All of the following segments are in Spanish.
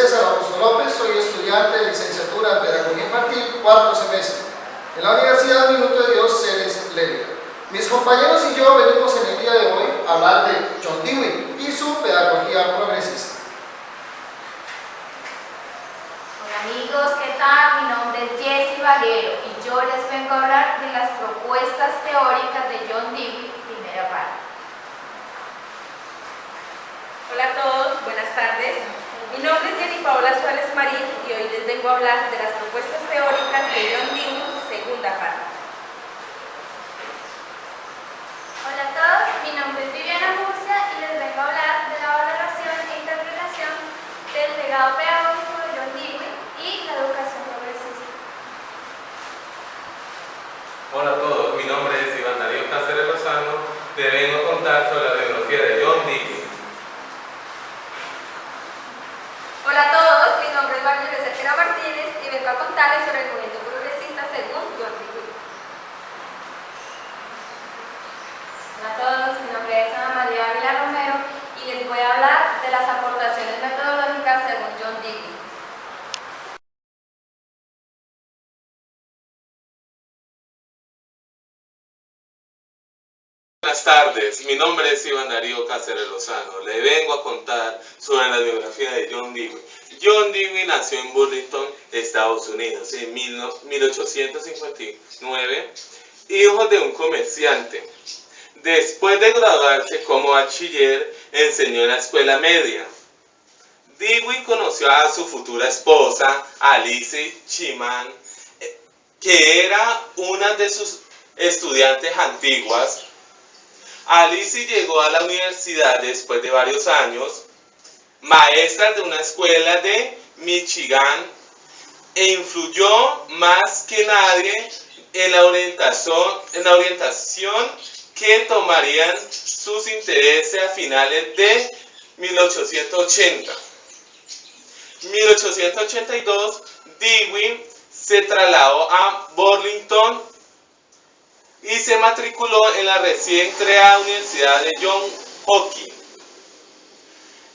César Augusto López, soy estudiante de licenciatura en Pedagogía Infantil, cuarto semestre, en la Universidad Minuto de Dios, Ceres, Lérida. Mis compañeros y yo venimos en el día de hoy a hablar de John Dewey y su pedagogía progresista. Hola amigos, ¿qué tal? Mi nombre es Jessie Valero y yo les vengo a hablar de las propuestas teóricas de John Dewey, primera parte. Hola a todos, buenas tardes. Mi nombre es Jenny Paola Suárez Marín y hoy les vengo a hablar de las propuestas teóricas de John Dewey, segunda parte. Hola a todos, mi nombre es Viviana Murcia y les vengo a hablar de la valoración e interpretación del legado pedagógico de John Dewey y la educación progresista. Hola a todos, mi nombre es Iván Darío Cáceres Lozano. Te vengo a contar sobre la biografía de John Dewey. Hola a todos, mi nombre es María Cerquera Martínez y vengo a contarles sobre el movimiento progresista según John Dewey. Hola a todos, mi nombre es Ana María Ávila Romero y les voy a hablar de las aportaciones metodológicas según John Dewey. Buenas tardes, mi nombre es Iván Darío Cáceres Lozano. Le vengo a contar sobre la biografía de John Dewey. John Dewey nació en Burlington, Estados Unidos, en 1859, hijo de un comerciante. Después de graduarse como bachiller, enseñó en la escuela media. Dewey conoció a su futura esposa, Alice Chiman, que era una de sus estudiantes antiguas. Alice llegó a la universidad después de varios años, maestra de una escuela de Michigan, e influyó más que nadie en la orientación que tomarían sus intereses a finales de 1880. En 1882, Dewey se trasladó a Burlington y se matriculó en la recién creada Universidad de Johns Hopkins.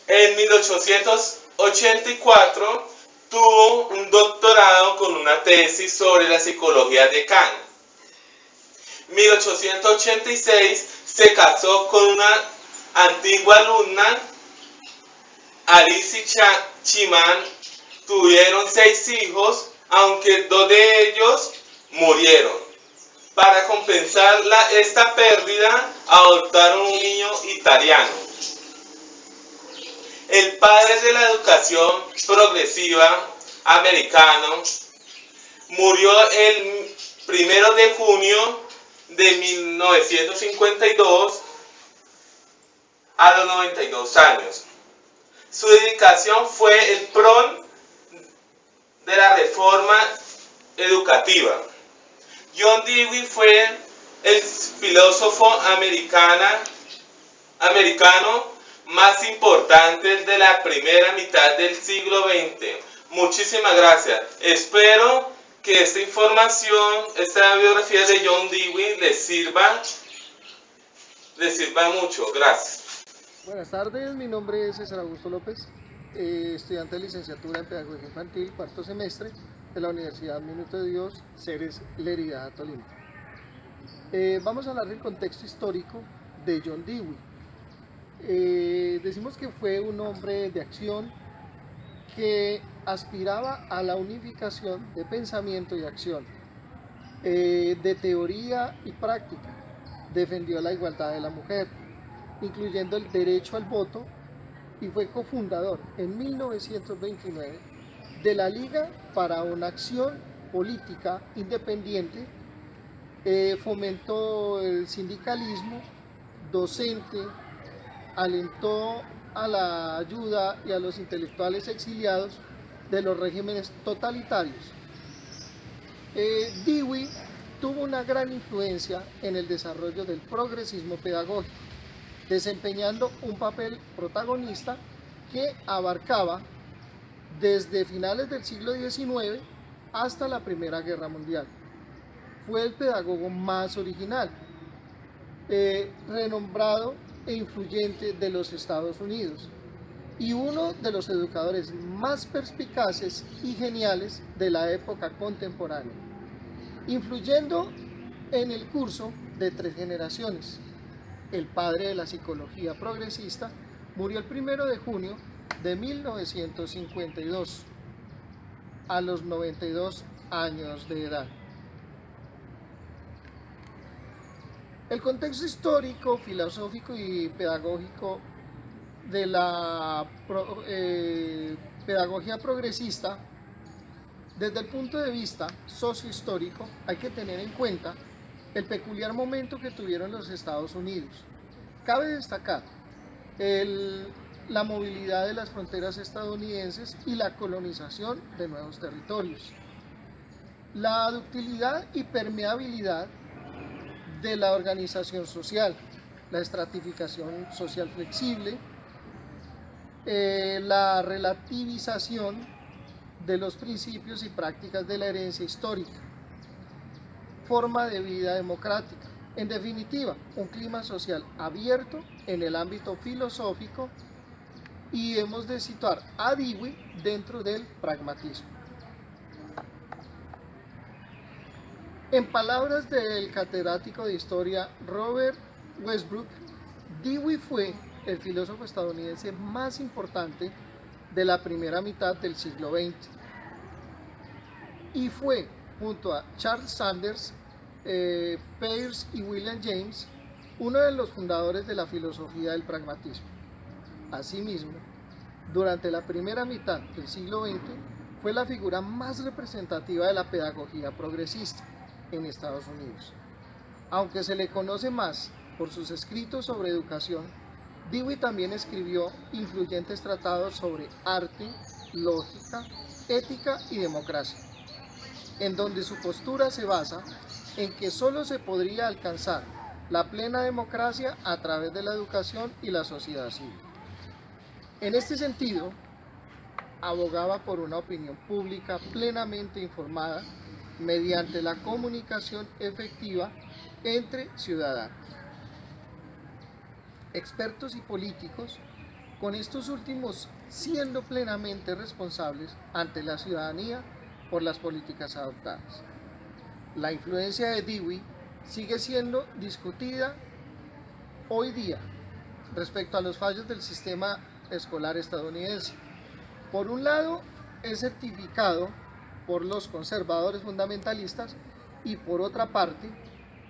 En 1884 tuvo un doctorado con una tesis sobre la psicología de Kant. En 1886 se casó con una antigua alumna, Alice Chiman. Tuvieron 6 hijos, aunque 2 de ellos murieron. Para compensar esta pérdida, adoptaron un niño italiano. El padre de la educación progresiva americano murió el 1 de junio de 1952 a los 92 años. Su dedicación fue el pro de la reforma educativa. John Dewey fue el filósofo americano más importante de la primera mitad del siglo XX. Muchísimas gracias. Espero que esta información, esta biografía de John Dewey les sirva mucho. Gracias. Buenas tardes, mi nombre es César Augusto López, estudiante de licenciatura en Pedagogía Infantil, cuarto semestre, de la Universidad Minuto de Dios, Ceres, Lérida, Tolima. Vamos a hablar del contexto histórico de John Dewey. Decimos que fue un hombre de acción que aspiraba a la unificación de pensamiento y acción, de teoría y práctica. Defendió la igualdad de la mujer, incluyendo el derecho al voto, y fue cofundador en 1929 de la Liga para una Acción Política Independiente. Fomentó el sindicalismo docente, alentó a la ayuda y a los intelectuales exiliados de los regímenes totalitarios. Dewey tuvo una gran influencia en el desarrollo del progresismo pedagógico, desempeñando un papel protagonista que abarcaba desde finales del siglo XIX hasta la Primera Guerra Mundial. Fue el pedagogo más original, renombrado e influyente de los Estados Unidos. y uno de los educadores más perspicaces y geniales de la época contemporánea, influyendo en el curso de 3 generaciones. El padre de la psicología progresista murió el 1 de junio de 1952, a los 92 años de edad. El contexto histórico, filosófico y pedagógico de la pedagogía progresista, desde el punto de vista sociohistórico, hay que tener en cuenta el peculiar momento que tuvieron los Estados Unidos. Cabe destacar la movilidad de las fronteras estadounidenses y la colonización de nuevos territorios. La ductilidad y permeabilidad de la organización social, la estratificación social flexible, la relativización de los principios y prácticas de la herencia histórica, forma de vida democrática. En definitiva, un clima social abierto en el ámbito filosófico, y hemos de situar a Dewey dentro del pragmatismo. En palabras del catedrático de historia Robert Westbrook, Dewey fue el filósofo estadounidense más importante de la primera mitad del siglo XX y fue, junto a Charles Sanders, Peirce y William James, uno de los fundadores de la filosofía del pragmatismo. Asimismo, durante la primera mitad del siglo XX fue la figura más representativa de la pedagogía progresista en Estados Unidos. Aunque se le conoce más por sus escritos sobre educación, Dewey también escribió influyentes tratados sobre arte, lógica, ética y democracia, en donde su postura se basa en que solo se podría alcanzar la plena democracia a través de la educación y la sociedad civil. En este sentido, abogaba por una opinión pública plenamente informada mediante la comunicación efectiva entre ciudadanos, expertos y políticos, con estos últimos siendo plenamente responsables ante la ciudadanía por las políticas adoptadas. La influencia de Dewey sigue siendo discutida hoy día respecto a los fallos del sistema escolar estadounidense. Por un lado, es certificado por los conservadores fundamentalistas y por otra parte,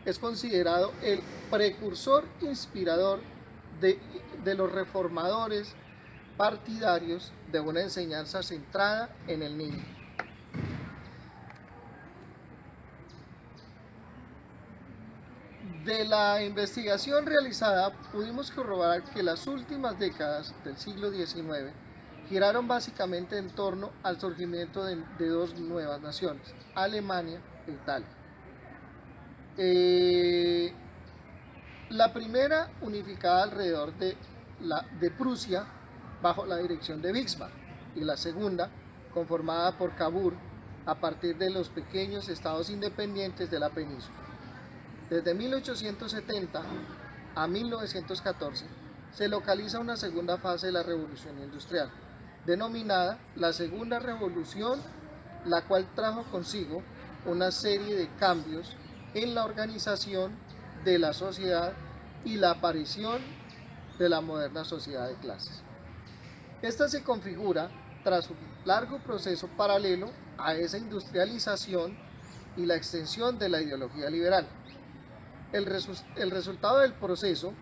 es considerado el precursor inspirador de los reformadores partidarios de una enseñanza centrada en el niño. De la investigación realizada pudimos corroborar que las últimas décadas del siglo XIX giraron básicamente en torno al surgimiento de 2 nuevas naciones, Alemania e Italia. La primera unificada alrededor de Prusia bajo la dirección de Bismarck, y la segunda conformada por Cavour a partir de los pequeños estados independientes de la península. Desde 1870 a 1914 se localiza una segunda fase de la revolución industrial, denominada la Segunda Revolución, la cual trajo consigo una serie de cambios en la organización de la sociedad y la aparición de la moderna sociedad de clases. Esta se configura tras un largo proceso paralelo a esa industrialización y la extensión de la ideología liberal. El resultado del proceso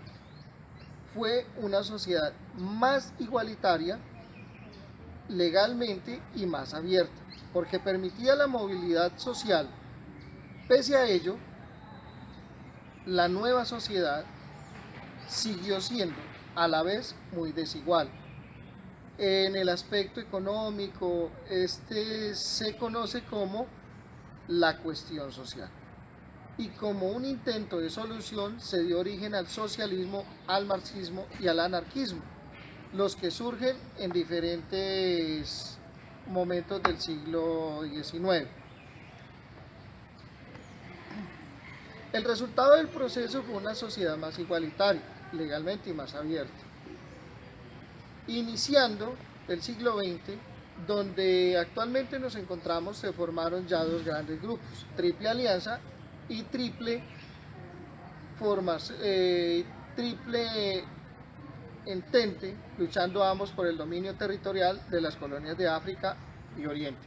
fue una sociedad más igualitaria legalmente y más abierta, porque permitía la movilidad social. Pese a ello, la nueva sociedad siguió siendo a la vez muy desigual. En el aspecto económico, se conoce como la cuestión social. Y como un intento de solución se dio origen al socialismo, al marxismo y al anarquismo, los que surgen en diferentes momentos del siglo XIX. El resultado del proceso fue una sociedad más igualitaria, legalmente y más abierta. iniciando el siglo XX, donde actualmente nos encontramos, se formaron ya dos grandes grupos, Triple Alianza y Triple Entente, luchando ambos por el dominio territorial de las colonias de África y Oriente,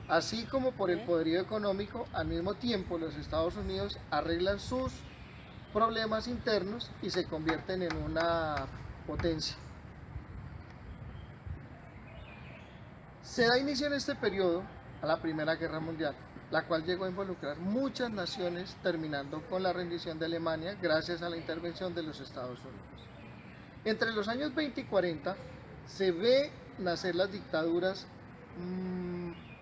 así como por el poderío económico. Al mismo tiempo, los Estados Unidos arreglan sus problemas internos y se convierten en una potencia. Se da inicio en este periodo a la Primera Guerra Mundial, la cual llegó a involucrar muchas naciones, terminando con la rendición de Alemania gracias a la intervención de los Estados Unidos. Entre los años 20 y 40 se ve nacer las dictaduras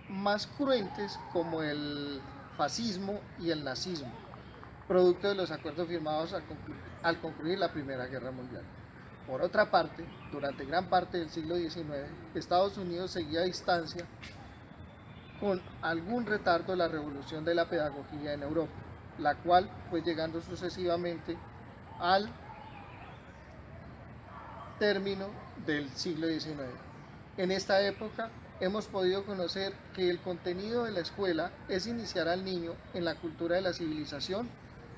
más cruentes, como el fascismo y el nazismo, producto de los acuerdos firmados al concluir la Primera Guerra Mundial. Por otra parte, durante gran parte del siglo XIX, Estados Unidos seguía a distancia, con algún retardo, la revolución de la pedagogía en Europa, la cual fue llegando sucesivamente al término del siglo XIX. En esta época hemos podido conocer que el contenido de la escuela es iniciar al niño en la cultura de la civilización,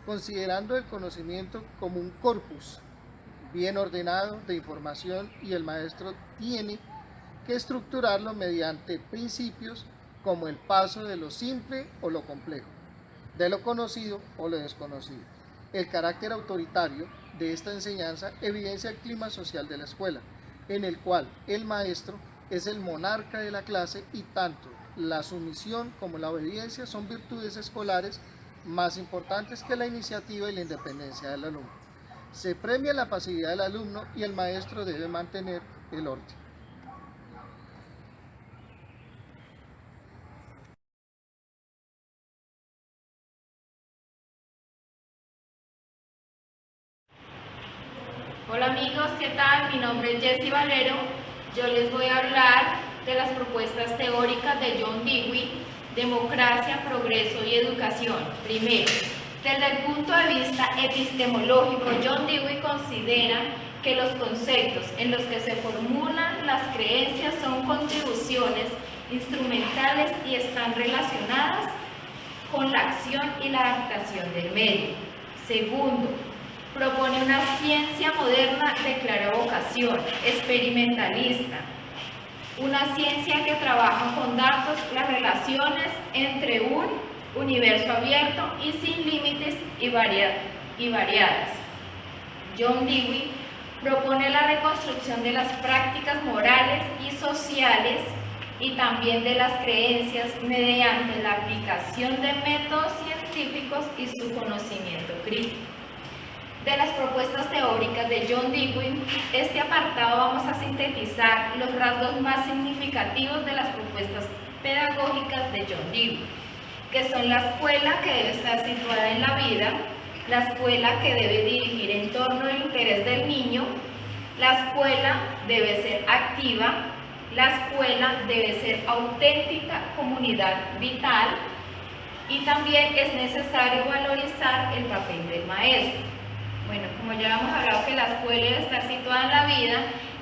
considerando el conocimiento como un corpus bien ordenado de información, y el maestro tiene que estructurarlo mediante principios como el paso de lo simple o lo complejo, de lo conocido o lo desconocido. El carácter autoritario de esta enseñanza evidencia el clima social de la escuela, en el cual el maestro es el monarca de la clase, y tanto la sumisión como la obediencia son virtudes escolares más importantes que la iniciativa y la independencia del alumno. Se premia la pasividad del alumno y el maestro debe mantener el orden. Hola amigos, ¿qué tal? Mi nombre es Jessie Valero. Yo les voy a hablar de las propuestas teóricas de John Dewey: democracia, progreso y educación. Primero, desde el punto de vista epistemológico, John Dewey considera que los conceptos en los que se formulan las creencias son contribuciones instrumentales y están relacionadas con la acción y la adaptación del medio. Segundo, propone una ciencia moderna de clara vocación, experimentalista, una ciencia que trabaja con datos, las relaciones entre un universo abierto y sin límites y variadas. John Dewey propone la reconstrucción de las prácticas morales y sociales y también de las creencias mediante la aplicación de métodos científicos y su conocimiento crítico. De las propuestas teóricas de John Dewey, este apartado vamos a sintetizar los rasgos más significativos de las propuestas pedagógicas de John Dewey, que son la escuela, que debe estar situada en la vida, la escuela que debe dirigir en torno al interés del niño, la escuela debe ser activa, la escuela debe ser auténtica comunidad vital, y también es necesario valorizar el papel del maestro. Bueno, como ya hemos hablado que la escuela debe estar situada en la vida,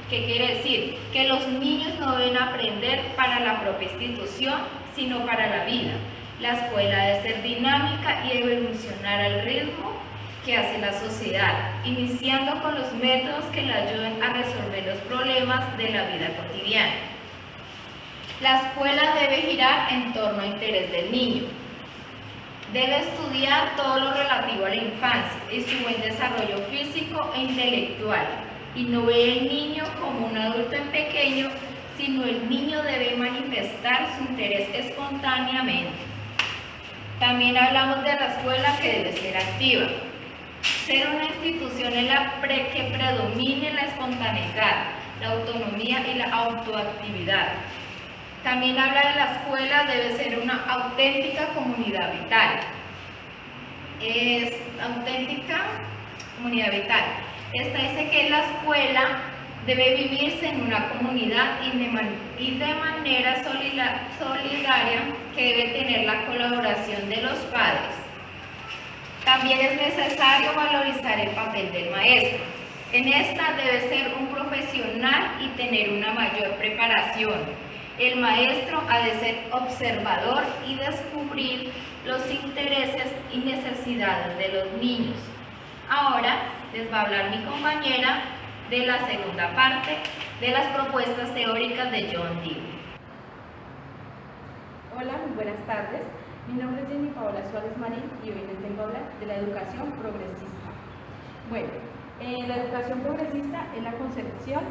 ¿qué quiere decir? Que los niños no deben aprender para la propia institución, sino para la vida. La escuela debe ser dinámica y debe evolucionar al ritmo que hace la sociedad, iniciando con los métodos que le ayuden a resolver los problemas de la vida cotidiana. La escuela debe girar en torno al interés del niño. Debe estudiar todo lo relativo a la infancia y su buen desarrollo físico e intelectual, y no ve al niño como un adulto en pequeño, sino el niño debe manifestar su interés espontáneamente. También hablamos de la escuela, que debe ser activa, ser una institución en la que predomine la espontaneidad, la autonomía y la autoactividad. También habla de la escuela, debe ser una auténtica comunidad vital. Es auténtica comunidad vital. Esta dice que la escuela debe vivirse en una comunidad y de manera solidaria, que debe tener la colaboración de los padres. También es necesario valorizar el papel del maestro. En esta debe ser un profesional y tener una mayor preparación. El maestro ha de ser observador y descubrir los intereses y necesidades de los niños. Ahora les va a hablar mi compañera de la segunda parte de las propuestas teóricas de John Dewey. Hola, muy buenas tardes. Mi nombre es Jenny Paola Suárez Marín y hoy les vengo a hablar de la educación progresista. Bueno, la educación progresista es la concepción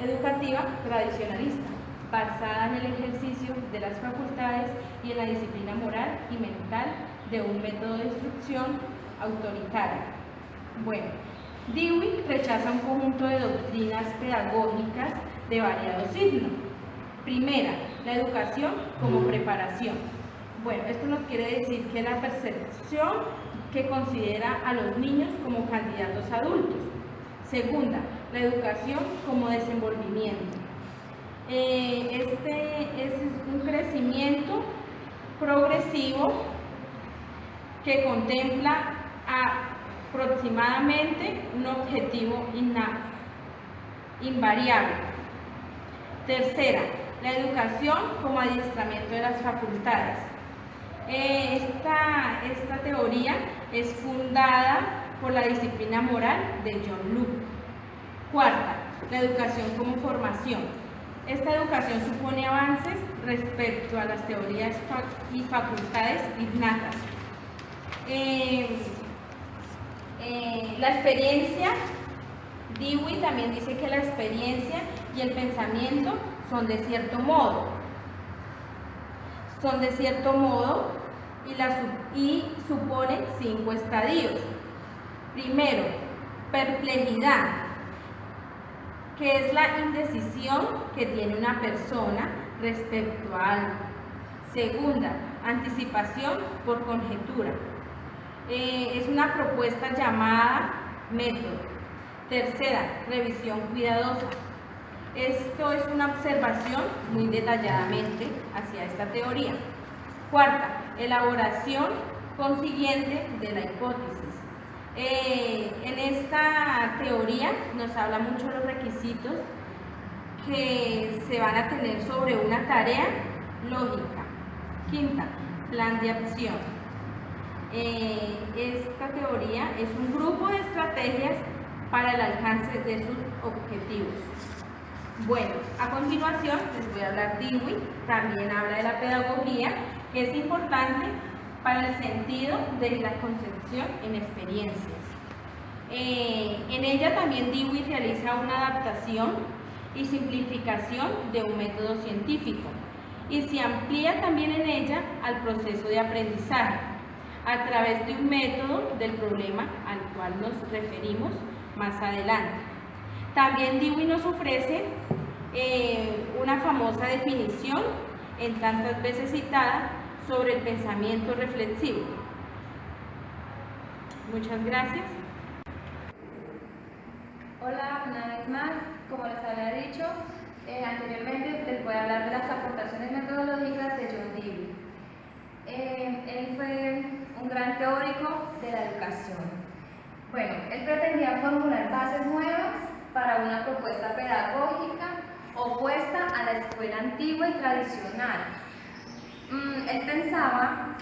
educativa tradicionalista, basada en el ejercicio de las facultades y en la disciplina moral y mental de un método de instrucción autoritario. Bueno, Dewey rechaza un conjunto de doctrinas pedagógicas de variado signo. Primera, la educación como preparación. Bueno, esto nos quiere decir que la percepción que considera a los niños como candidatos adultos. Segunda, la educación como desenvolvimiento. Este es un crecimiento progresivo que contempla aproximadamente un objetivo invariable. Tercera, la educación como adiestramiento de las facultades. Esta teoría es fundada por la disciplina moral de John Locke. Cuarta, la educación como formación. Esta educación supone avances respecto a las teorías y facultades innatas. La experiencia, Dewey también dice que la experiencia y el pensamiento son de cierto modo y suponen 5 estadios. Primero, perplejidad, que es la indecisión que tiene una persona respecto a algo. Segunda, anticipación por conjetura. Es una propuesta llamada método. Tercera, revisión cuidadosa. Esto es una observación muy detalladamente hacia esta teoría. Cuarta, elaboración consiguiente de la hipótesis. En esta teoría nos habla mucho de los requisitos que se van a tener sobre una tarea lógica. Quinta, plan de acción. Esta teoría es un grupo de estrategias para el alcance de sus objetivos. Bueno, a continuación les voy a hablar de Dewey. También habla de la pedagogía, que es importante para el sentido de la concepción en experiencias. En ella también Dewey realiza una adaptación y simplificación de un método científico y se amplía también en ella al proceso de aprendizaje a través de un método del problema al cual nos referimos más adelante. También Dewey nos ofrece una famosa definición, en tantas veces citada, sobre el pensamiento reflexivo. Muchas gracias. Hola, una vez más, como les había dicho anteriormente, les voy a hablar de las aportaciones metodológicas de John Dewey. Él fue un gran teórico de la educación. Bueno, él pretendía formular bases nuevas para una propuesta pedagógica opuesta a la escuela antigua y tradicional. Él pensaba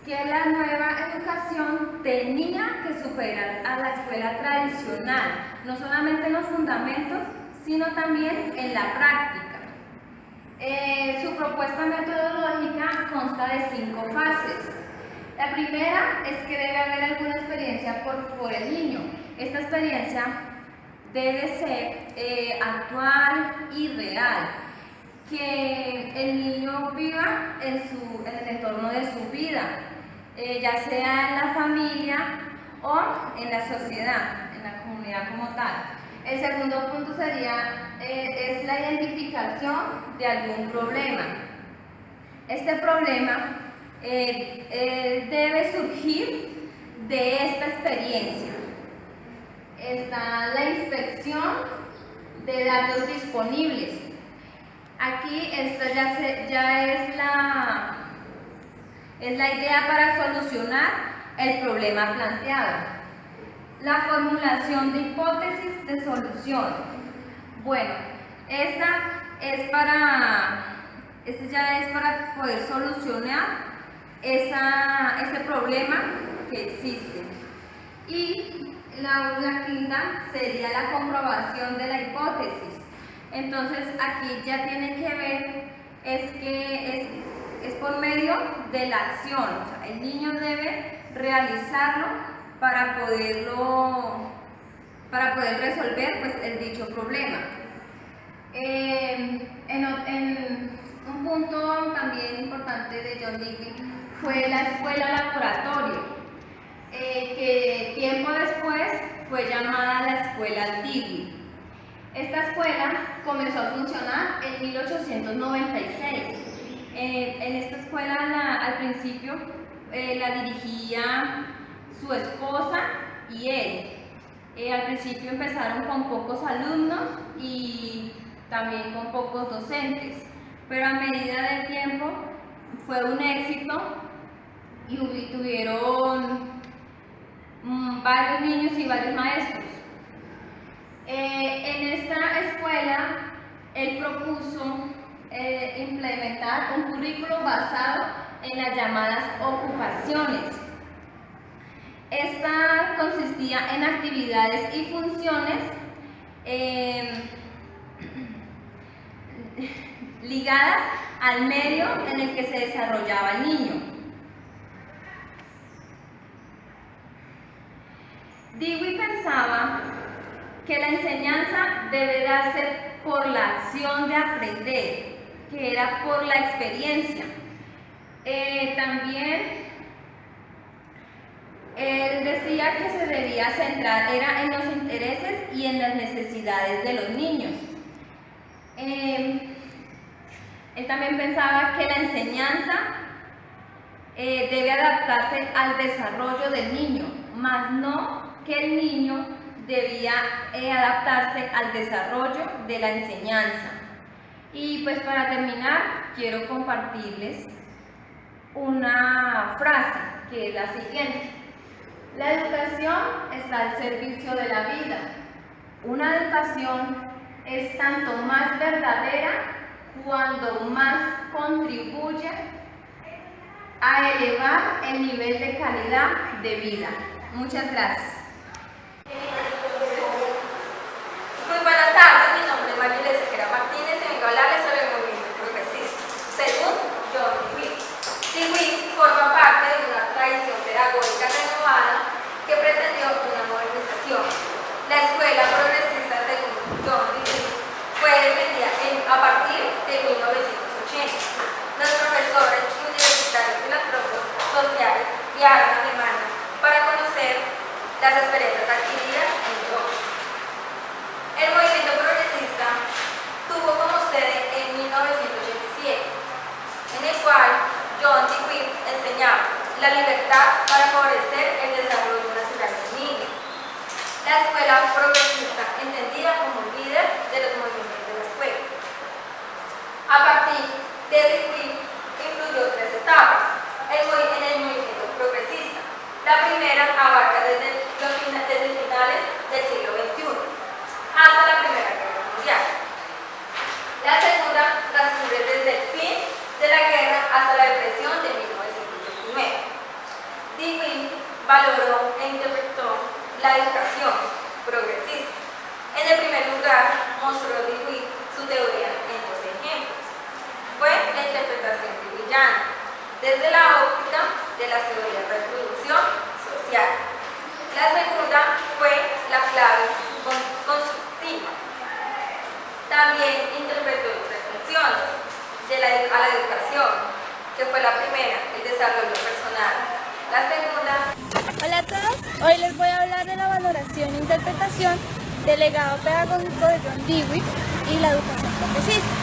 que la nueva educación tenía que superar a la escuela tradicional, no solamente en los fundamentos, sino también en la práctica. Su propuesta metodológica consta de 5 fases. La primera es que debe haber alguna experiencia por el niño. Esta experiencia debe ser actual y real, que el niño viva en el entorno de su vida, ya sea en la familia o en la sociedad, en la comunidad como tal. El segundo punto es la identificación de algún problema. Este problema debe surgir de esta experiencia. Está la inspección de datos disponibles. Aquí esta ya es la idea para solucionar el problema planteado. La formulación de hipótesis de solución. Bueno, esta ya es para poder solucionar ese problema que existe. Y la quinta sería la comprobación de la hipótesis. Entonces aquí ya tiene que ver, es por medio de la acción, o sea, el niño debe realizarlo para poder resolver pues, el dicho problema. En un punto también importante de John Dewey fue la escuela laboratorio, que tiempo después fue llamada la escuela Dewey. Esta escuela comenzó a funcionar en 1896. En esta escuela al principio la dirigía su esposa y él. Al principio empezaron con pocos alumnos y también con pocos docentes, pero a medida del tiempo fue un éxito y tuvieron varios niños y varios maestros. En esta escuela él propuso implementar un currículo basado en las llamadas ocupaciones. Esta consistía en actividades y funciones ligadas al medio en el que se desarrollaba el niño. Dewey pensaba que la enseñanza debe darse por la acción de aprender, que era por la experiencia. También él decía que se debía centrar en los intereses y en las necesidades de los niños. Él también pensaba que la enseñanza debe adaptarse al desarrollo del niño, más no que el niño debía adaptarse al desarrollo de la enseñanza. Y pues para terminar, quiero compartirles una frase que es la siguiente: la educación está al servicio de la vida. Una educación es tanto más verdadera cuando más contribuye a elevar el nivel de calidad de vida. Muchas gracias. Muy buenas tardes, mi nombre es María Elena Martínez y vengo a hablarles sobre el movimiento progresista. Según John Dewey, Dewey forma parte de una tradición pedagógica renovada que pretendió una modernización. La escuela progresista, según John Dewey, fue defendida a partir de 1980. Los profesores universitarios y filantropos sociales viajaron a Alemania para conocer las experiencias adquiridas en Europa. El movimiento progresista tuvo como sede en 1987, en el cual John Dewey enseñaba la libertad para favorecer el desarrollo natural del niño. La escuela progresista, entendida como líder de los movimientos de la escuela. A partir de Dewey incluyó tres etapas en el movimiento progresista. La primera abarca desde finales del siglo XXI hasta la Primera Guerra Mundial. La segunda transcurre desde el fin de la guerra hasta la depresión de 1929. Dewey valoró e interpretó la educación progresista. En el primer lugar, mostró Dewey su teoría en dos ejemplos. Fue la interpretación deweyana, desde la óptica de la teoría de reproducción social. La segunda fue la clave constructiva. También interpretó tres funciones a la educación, que fue la primera, el desarrollo personal. La segunda. Hola a todos, hoy les voy a hablar de la valoración e interpretación del legado pedagógico de John Dewey y la educación progresista.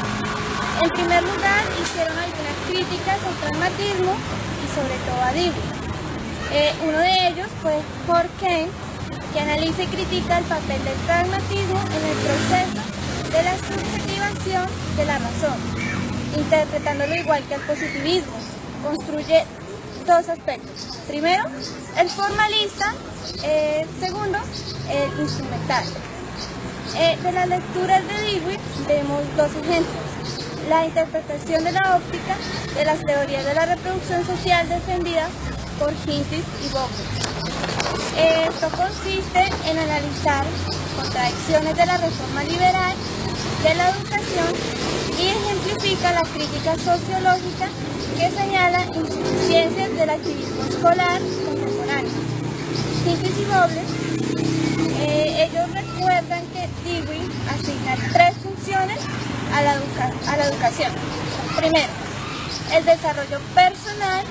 En primer lugar, hicieron algunas críticas al pragmatismo y sobre todo a Dewey. Uno de ellos fue Kurt Kane, que analiza y critica el papel del pragmatismo en el proceso de la subjetivación de la razón, interpretándolo igual que el positivismo. Construye dos aspectos. Primero, el formalista, segundo, el instrumental. De las lecturas de Dewey vemos dos ejemplos: la interpretación de la óptica de las teorías de la reproducción social defendidas por Hintis y Vogler. Esto consiste en analizar contradicciones de la reforma liberal de la educación y ejemplifica la crítica sociológica que señala insuficiencias del activismo escolar contemporáneo. Hintis y Vogler, ellos recuerdan que Dewey asigna tres funciones a la educación. Primero, el desarrollo personal.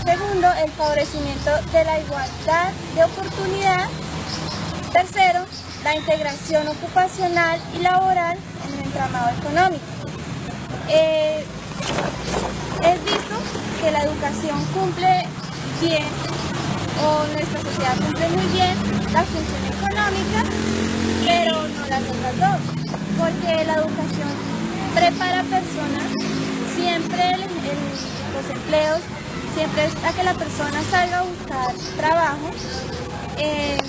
Segundo, el favorecimiento de la igualdad de oportunidad. Tercero, la integración ocupacional y laboral en el entramado económico. Es visto que la educación cumple bien, o nuestra sociedad cumple muy bien, la función económica, pero no las otras dos, porque la educación prepara personas, siempre los empleos, siempre es a que la persona salga a buscar trabajo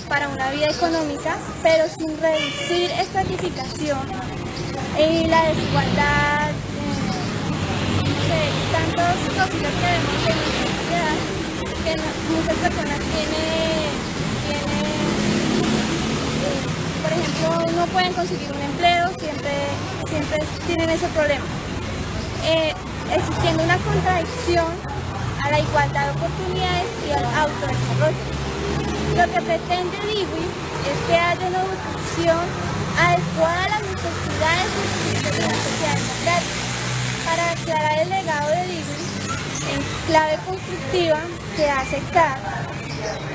para una vida económica, pero sin reducir estratificación y la desigualdad, tantas cositas que vemos en nuestra sociedad, que muchas personas por ejemplo, no pueden conseguir un empleo, siempre tienen ese problema. Existiendo una contradicción a la igualdad de oportunidades y al autodesarrollo. Lo que pretende Dewey es que haya una educación adecuada a las necesidades de la sociedad democrática. Para aclarar el legado de Dewey en clave constructiva que hace Carr,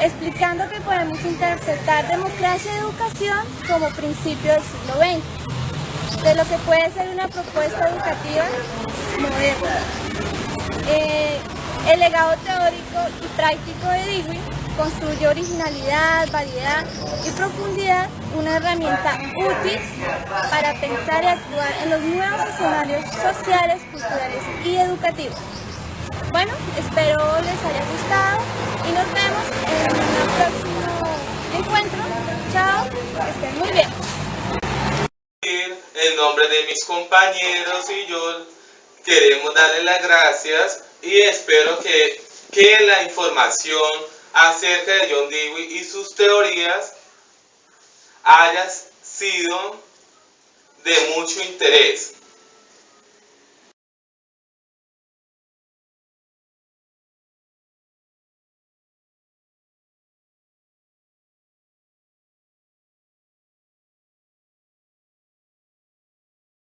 explicando que podemos interpretar democracia y educación como principio del siglo XX, de lo que puede ser una propuesta educativa moderna. El legado teórico y práctico de Dewey construye originalidad, variedad y profundidad, una herramienta útil para pensar y actuar en los nuevos escenarios sociales, culturales y educativos. Bueno, espero les haya gustado y nos vemos en un próximo encuentro. Chao, que estén muy bien. En nombre de mis compañeros y yo queremos darles las gracias y espero que la información acerca de John Dewey y sus teorías haya sido de mucho interés.